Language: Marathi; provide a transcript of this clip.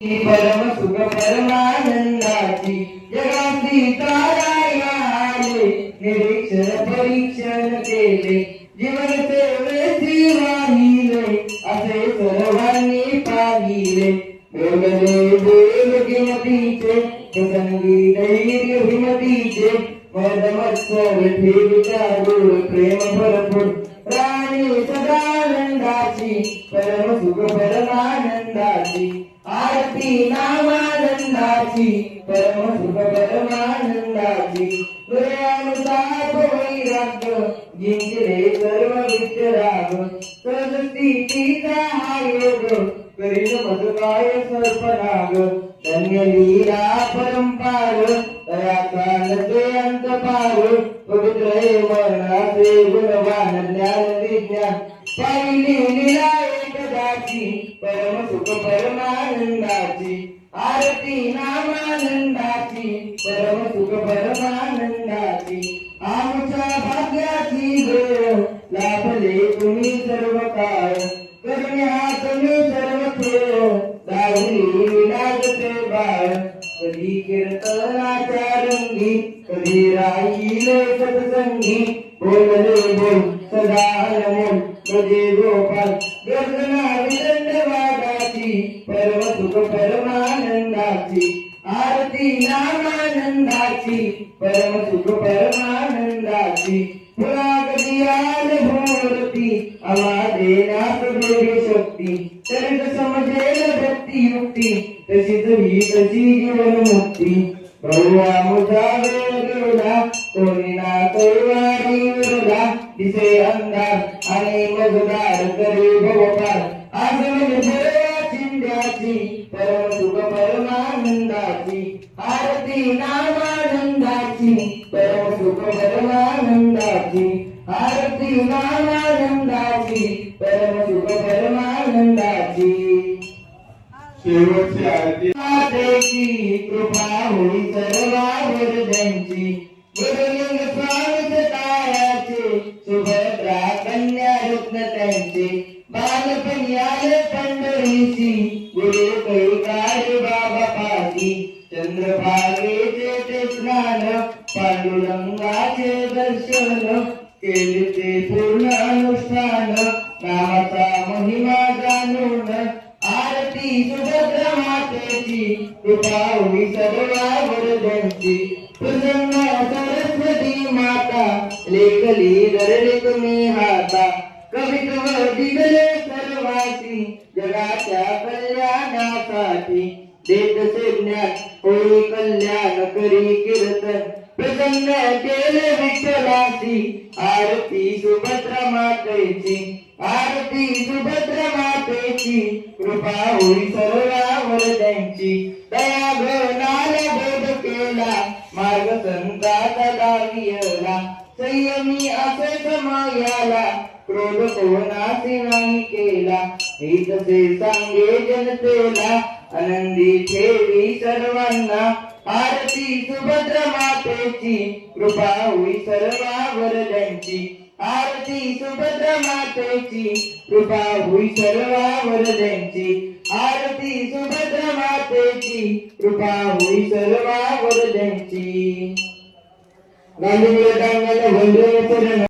परम सुख परमानंदाची जगाची ताराया आले निरीक्षण परीक्षण केले जीवन सेवेची वाहिले असे सर्वांनी पाहिले भोगले देव किमतीचे प्रसंगी धैर्य हिमतीचे मद मत्सर ठेविता गुरु प्रेम भरपूर प्राणी सदानंदाची परम सुख परमानंदाची आरती नामानंदाची परम सुख परमानंदाची तुझ्यानुसार वैराग्य जिंकले सर्व विचाराग सदस्थितीचा हा योग करील मधुकाय सर्पनाग धन्य लीला परंपार दयाचा नसे अंत पार पवित्र वर्णाचे गुणवान ज्ञान विज्ञान पाहिली लीला एकदाची परम सुख परमानंदाची आरती नामानंदाची परम सुख परमानंदाची आमच्या भाग्याची वेळ लाभले तुम्ही सर्व काळ करण्यात तुम्ही सर्व खेळ दावली लागते बाळ कधी कीर्तनाच्या रंगी कधी राहिले सत्संगी बोलले बोल सदा नमोल तुझे गोपाल गर्जना विदंड वागाची परम सुख परमानंदाची आरती नामानंदाची परम सुख परमानंदाची पुरा कधी आल भूमूर्ती आम्हा देण्यास देवी शक्ती तरीच समजेल भक्ती युक्ती तशीच ही तशी जीवन मुक्ती बहुवा मुझा वेळ गेला कोणी ना कैवारी विरला दिसे अंधार आणि मजदार करे भवपार आज म्हणजे चिंध्याची परम सुख परमानंदाची आरती नामानंदाची परम सुख परमानंदाची आरती नामानंदाची परम सुख परमानंदाची शेवटची आरती मातेची कृपा होई सर्वांवर त्यांची गुरुलिंग स्वामी तायाचे सुभद्रा कन्या रत्न त्यांचे बालपणी आले पंढरीची गुरु कैकारे बाबा पाठी चंद्रभागेचे ते स्नान पांडुरंगाचे दर्शन केले ते पूर्ण अनुष्ठान नामाचा महिमा जाणून आरती सुभद्रा मातेची कृपा होई सर्वांवर त्यांची प्रसन्न सरस्वती माता लेखली धरले तुम्ही हाता कवित्व दिगले सर्वांची जगाच्या कल्याणासाठी देत ज्ञान होई कल्याण करी कीर्तन प्रसन्न केले विठ्ठलाची आरती सुभद्रा मातेची आरती सुभद्रा मातेची कृपा होई सर्वांवर त्यांची दया घनाला बोध केला मार्ग संताचा दावियला संयमी असे समायाला क्रोध कोणासी नाही केला हे तसे सांगे जनतेला आनंदी ठेवी सर्वांना आरती सुभद्रा मातेची कृपा होई सर्वांवर त्यांची आरती सुभद्रा मातेची कृपा होई सर्वांवर त्यांची आरती सुभद्रा मातेची कृपा होई सर्वांवर त्यांची गांधी